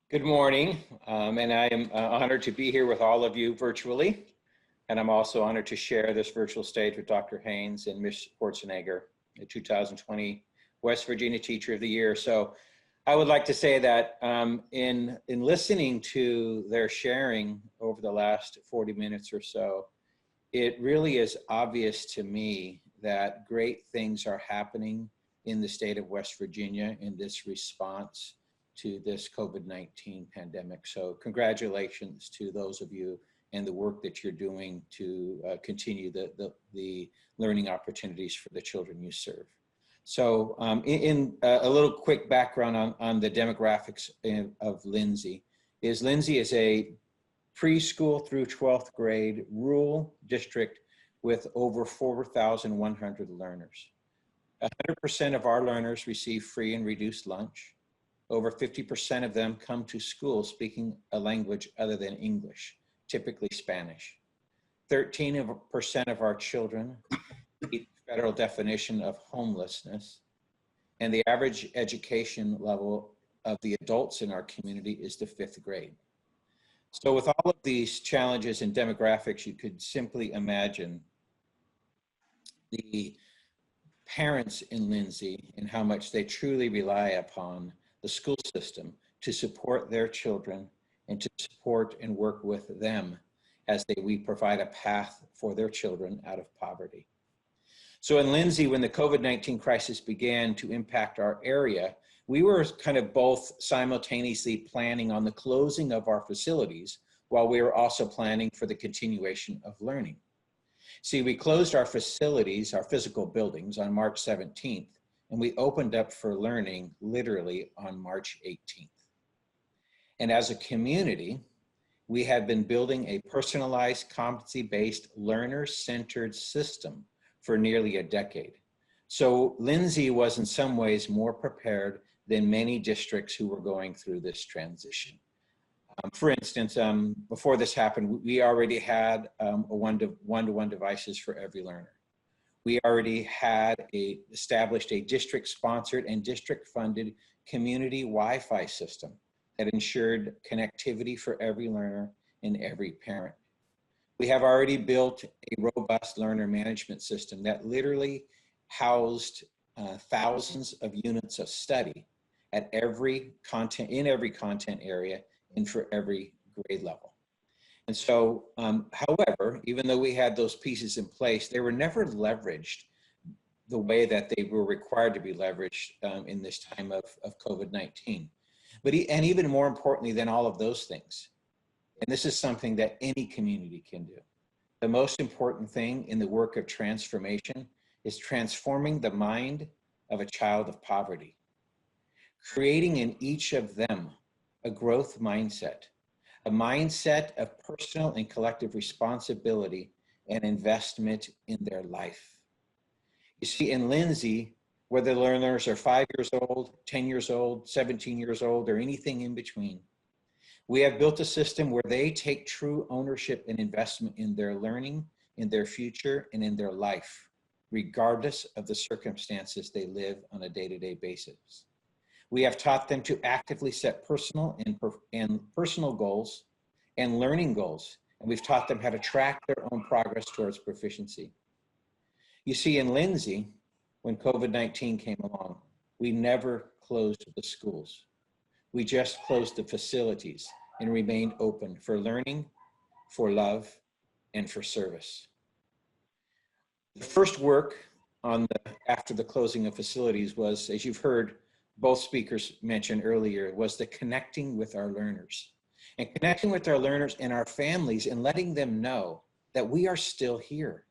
Good morning, and I am honored to be here with all of you virtually, and I'm also honored to share this virtual stage with Dr. Haynes and Ms. Schwarzenegger, the 2020 West Virginia Teacher of the Year. So I would like to say that in listening to their sharing over the last 40 minutes or so, it really is obvious to me that great things are happening in the state of West Virginia in this response to this COVID-19 pandemic. So congratulations to those of you and the work that you're doing to continue the learning opportunities for the children you serve. So in a little quick background on the demographics of Lindsey is a preschool through 12th grade rural district with over 4,100 learners. 100% of our learners receive free and reduced lunch. Over 50% of them come to school speaking a language other than English, typically Spanish. 13% of our children meet the federal definition of homelessness, and the average education level of the adults in our community is the 5th grade. So with all of these challenges and demographics, you could simply imagine the parents in Lindsey and how much they truly rely upon the school system to support their children and to support and work with them as we provide a path for their children out of poverty. So in Lindsey, when the COVID-19 crisis began to impact our area, we were kind of both simultaneously planning on the closing of our facilities while we were also planning for the continuation of learning. See, we closed our facilities, our physical buildings, on March 17th, and we opened up for learning literally on March 18th. And as a community, we have been building a personalized, competency-based, learner-centered system for nearly a decade. So Lindsey was in some ways more prepared than many districts who were going through this transition. For instance, before this happened, we already had one-to-one devices for every learner. We already had established a district-sponsored and district-funded community Wi-Fi system that ensured connectivity for every learner and every parent. We have already built a robust learner management system that literally housed thousands of units of study at in every content area and for every grade level. And so, however, even though we had those pieces in place, they were never leveraged the way that they were required to be leveraged in this time of COVID-19. And even more importantly than all of those things, and this is something that any community can do, the most important thing in the work of transformation is transforming the mind of a child of poverty, creating in each of them a growth mindset, a mindset of personal and collective responsibility and investment in their life. You see, in Lindsey, whether learners are 5 years old, 10 years old, 17 years old, or anything in between, we have built a system where they take true ownership and investment in their learning, in their future, and in their life, regardless of the circumstances they live on a day-to-day basis. We have taught them to actively set personal goals and learning goals, and we've taught them how to track their own progress towards proficiency. You see, in Lindsey, when COVID-19 came along, we never closed the schools. We just closed the facilities and remained open for learning, for love, and for service. The first work after the closing of facilities was, as you've heard both speakers mentioned earlier, was the connecting with our learners. And connecting with our learners and our families and letting them know that we are still here.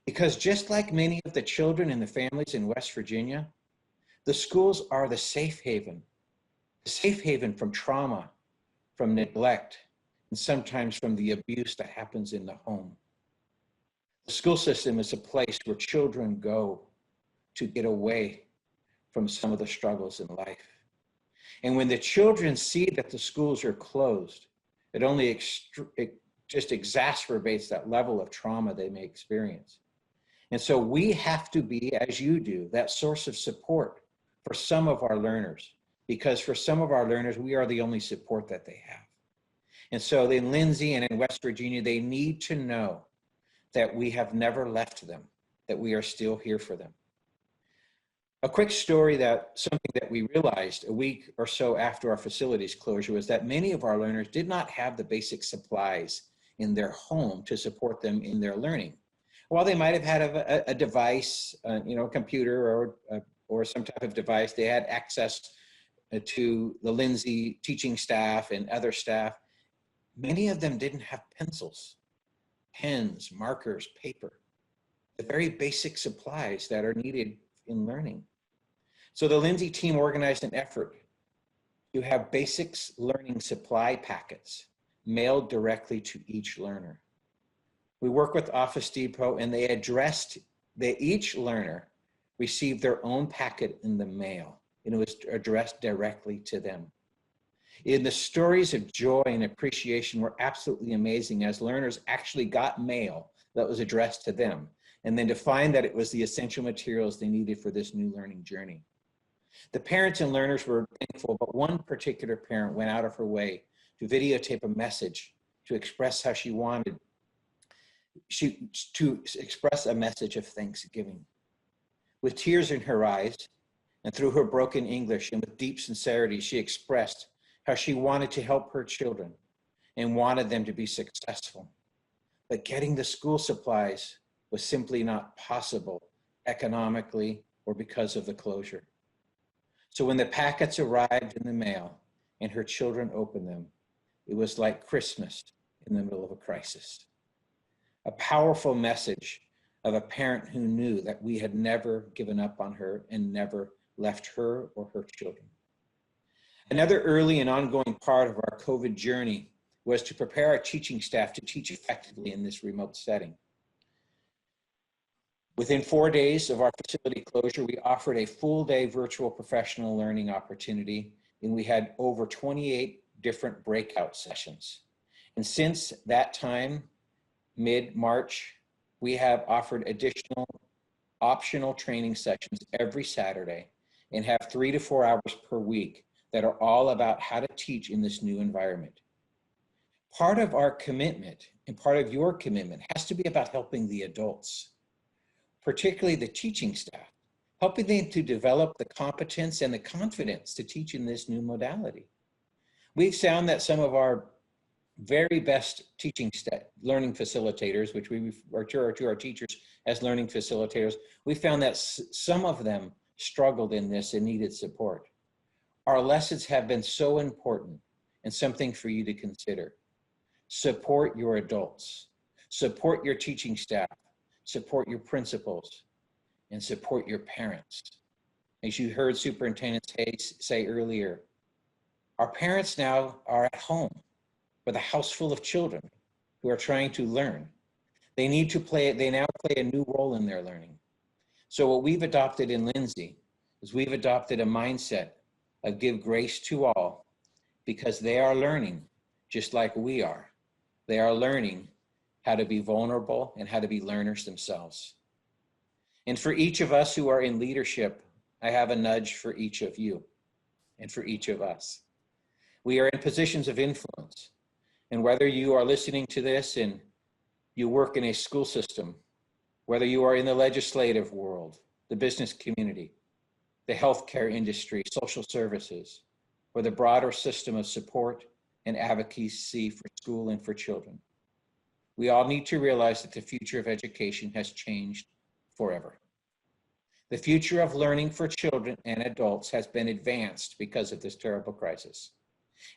Because just like many of the children and the families in West Virginia, the schools are the safe haven from trauma, from neglect, and sometimes from the abuse that happens in the home. The school system is a place where children go to get away from some of the struggles in life. And when the children see that the schools are closed, it just exacerbates that level of trauma they may experience. And so we have to be, as you do, that source of support for some of our learners, because for some of our learners, we are the only support that they have. And so in Lindsey and in West Virginia, they need to know that we have never left them, that we are still here for them. A quick story something that we realized a week or so after our facilities closure was that many of our learners did not have the basic supplies in their home to support them in their learning. While they might have had a device, a computer or some type of device, they had access to the Lindsey teaching staff and other staff. Many of them didn't have pencils, pens, markers, paper, the very basic supplies that are needed in learning. So the Lindsey team organized an effort to have basics learning supply packets mailed directly to each learner. We work with Office Depot, and each learner received their own packet in the mail, and it was addressed directly to them. And the stories of joy and appreciation were absolutely amazing as learners actually got mail that was addressed to them, and then to find that it was the essential materials they needed for this new learning journey. The parents and learners were thankful, but one particular parent went out of her way to videotape a message to express how she wanted to express a message of thanksgiving. With tears in her eyes and through her broken English and with deep sincerity, she expressed how she wanted to help her children and wanted them to be successful. But getting the school supplies was simply not possible economically or because of the closure. So when the packets arrived in the mail and her children opened them, it was like Christmas in the middle of a crisis. A powerful message of a parent who knew that we had never given up on her and never left her or her children. Another early and ongoing part of our COVID journey was to prepare our teaching staff to teach effectively in this remote setting. Within 4 days of our facility closure, we offered a full-day virtual professional learning opportunity, and we had over 28 different breakout sessions. And since that time, mid-March, we have offered additional optional training sessions every Saturday and have 3 to 4 hours per week that are all about how to teach in this new environment. Part of our commitment and part of your commitment has to be about helping the adults, particularly the teaching staff, helping them to develop the competence and the confidence to teach in this new modality. We've found that some of our very best learning facilitators, which we refer to our teachers as learning facilitators, we found that some of them struggled in this and needed support. Our lessons have been so important and something for you to consider. Support your adults, support your teaching staff, support your principals, and support your parents. As you heard Superintendent Hayes say earlier, our parents now are at home with a house full of children who are trying to learn. They now play a new role in their learning. So what we've adopted in Lindsey is we've adopted a mindset of give grace to all because they are learning just like we are. They are learning how to be vulnerable and how to be learners themselves. And for each of us who are in leadership, I have a nudge for each of you and for each of us. We are in positions of influence. And whether you are listening to this and you work in a school system, whether you are in the legislative world, the business community, the healthcare industry, social services, or the broader system of support and advocacy for school and for children, we all need to realize that the future of education has changed forever. The future of learning for children and adults has been advanced because of this terrible crisis.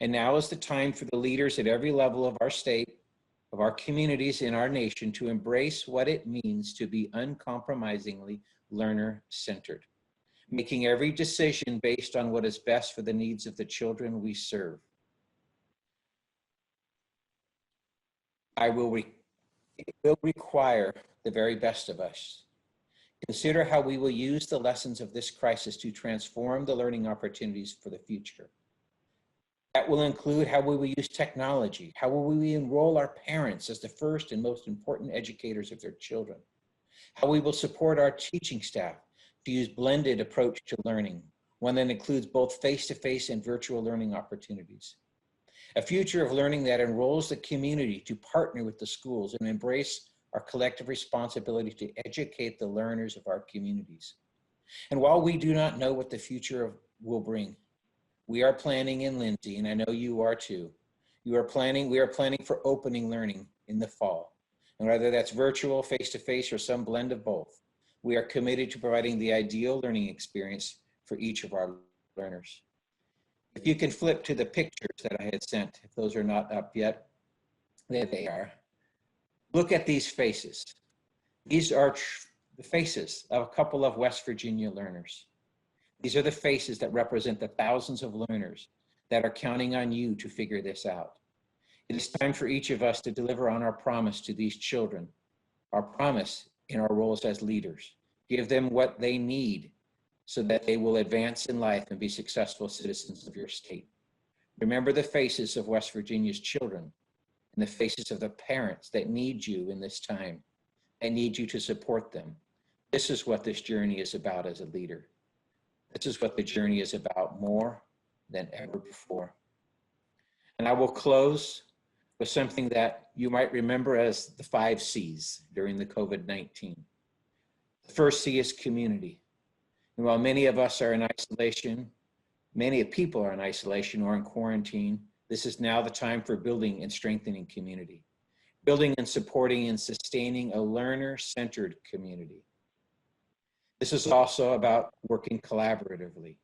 And now is the time for the leaders at every level of our state, of our communities, in our nation to embrace what it means to be uncompromisingly learner-centered, making every decision based on what is best for the needs of the children we serve. It will require the very best of us. Consider how we will use the lessons of this crisis to transform the learning opportunities for the future. That will include how we will use technology, how will we enroll our parents as the first and most important educators of their children, how we will support our teaching staff to use blended approach to learning, one that includes both face-to-face and virtual learning opportunities. A future of learning that enrolls the community to partner with the schools and embrace our collective responsibility to educate the learners of our communities. And while we do not know what the future will bring, we are planning in Lindsey, and I know you are too. We are planning for opening learning in the fall. And whether that's virtual, face-to-face, or some blend of both, we are committed to providing the ideal learning experience for each of our learners. If you can flip to the pictures that I had sent, if those are not up yet, there they are. Look at these faces. These are the faces of a couple of West Virginia learners. These are the faces that represent the thousands of learners that are counting on you to figure this out. It is time for each of us to deliver on our promise to these children, our promise in our roles as leaders. Give them what they need so that they will advance in life and be successful citizens of your state. Remember the faces of West Virginia's children and the faces of the parents that need you in this time. They need you to support them. This is what this journey is about as a leader. This is what the journey is about more than ever before. And I will close with something that you might remember as the 5 C's during the COVID-19. The first C is community. And while many of us are in isolation, many people are in isolation or in quarantine, this is now the time for building and strengthening community. Building and supporting and sustaining a learner-centered community. This is also about working collaboratively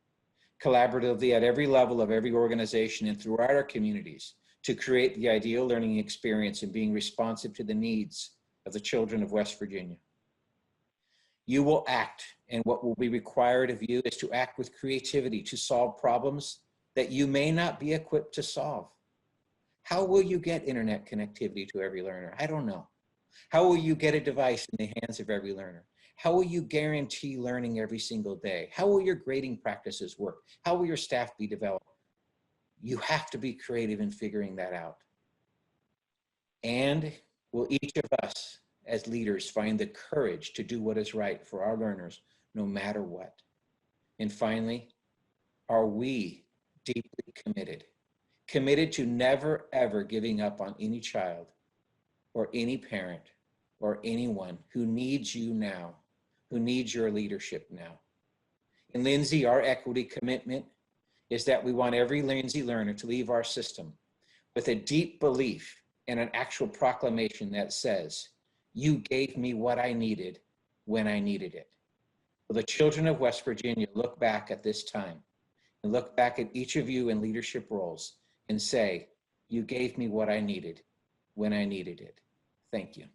at every level of every organization and throughout our communities to create the ideal learning experience and being responsive to the needs of the children of West Virginia. You will act, and what will be required of you is to act with creativity to solve problems that you may not be equipped to solve. How will you get internet connectivity to every learner? I don't know. How will you get a device in the hands of every learner? How will you guarantee learning every single day? How will your grading practices work? How will your staff be developed? You have to be creative in figuring that out. And will each of us as leaders find the courage to do what is right for our learners, no matter what? And finally, are we deeply committed to never ever giving up on any child or any parent or anyone who needs you now, who needs your leadership now? In Lindsey, our equity commitment is that we want every Lindsey learner to leave our system with a deep belief and an actual proclamation that says, you gave me what I needed when I needed it. Will the children of West Virginia look back at this time and look back at each of you in leadership roles and say, you gave me what I needed when I needed it. Thank you.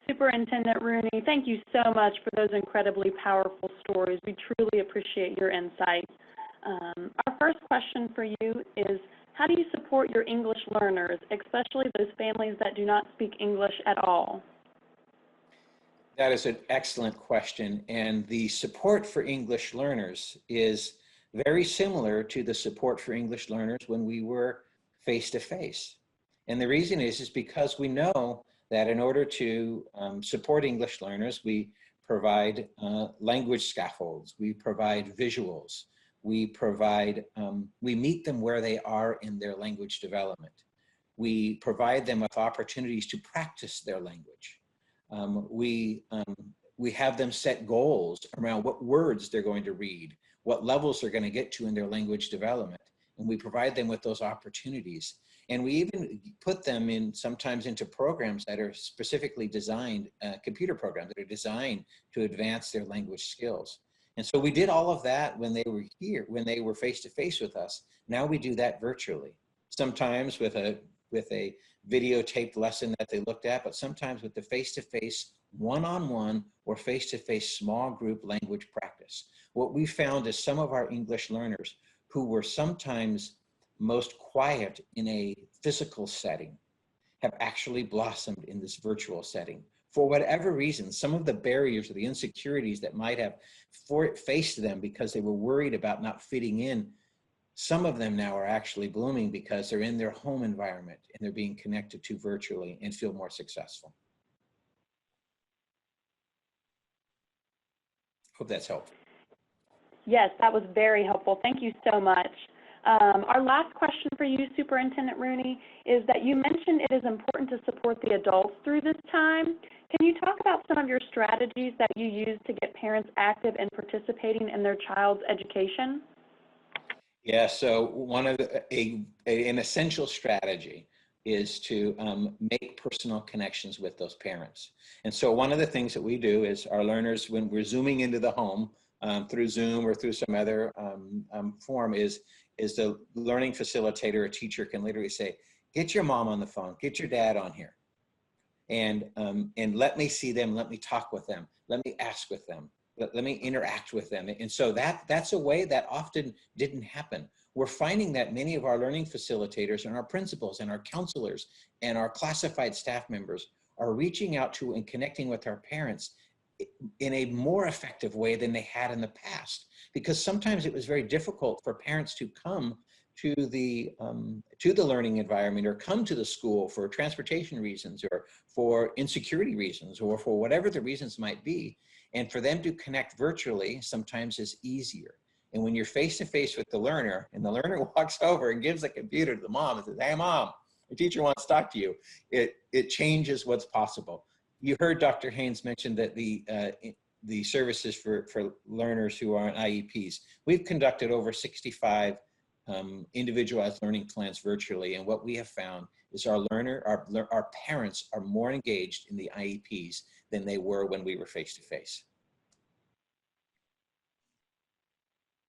Superintendent Rooney, thank you so much for those incredibly powerful stories. We truly appreciate your insight. Our first question for you is, how do you support your English learners, especially those families that do not speak English at all? That is an excellent question. And the support for English learners is very similar to the support for English learners when we were face-to-face. And the reason is because we know that in order to support English learners, we provide language scaffolds, we provide visuals, we meet them where they are in their language development. We provide them with opportunities to practice their language. We have them set goals around what words they're going to read, what levels they're going to get to in their language development. And we provide them with those opportunities. And we even put them in sometimes into programs that are specifically designed, computer programs that are designed to advance their language skills. And so we did all of that when they were here, when they were face-to-face with us. Now we do that virtually, sometimes with a videotaped lesson that they looked at, but sometimes with the face-to-face, one-on-one, or face-to-face small group language practice. What we found is some of our English learners who were sometimes most quiet in a physical setting have actually blossomed in this virtual setting. For whatever reason, some of the barriers or the insecurities that might have faced them because they were worried about not fitting in, some of them now are actually blooming because they're in their home environment and they're being connected to virtually and feel more successful. Hope that's helpful. Yes, that was very helpful. Thank you so much. Our last question for you, Superintendent Rooney, is that you mentioned it is important to support the adults through this time. Can you talk about some of your strategies that you use to get parents active and participating in their child's education? Yeah, so one of an essential strategy is to make personal connections with those parents. And so one of the things that we do is our learners, when we're zooming into the home through Zoom or through some other form, is the learning facilitator or teacher can literally say, get your mom on the phone, get your dad on here, and let me see them, let me talk with them, let me ask with them. Let me interact with them. And so that's a way that often didn't happen. We're finding that many of our learning facilitators and our principals and our counselors and our classified staff members are reaching out to and connecting with our parents in a more effective way than they had in the past. Because sometimes it was very difficult for parents to come to the learning environment or come to the school for transportation reasons or for insecurity reasons or for whatever the reasons might be. And for them to connect virtually sometimes is easier. And when you're face to face with the learner and the learner walks over and gives the computer to the mom and says, hey mom, the teacher wants to talk to you, it changes what's possible. You heard Dr. Haynes mention that the services for learners who are on IEPs, we've conducted over 65 individualized learning plans virtually. And what we have found is our parents are more engaged in the IEPs than they were when we were face to face.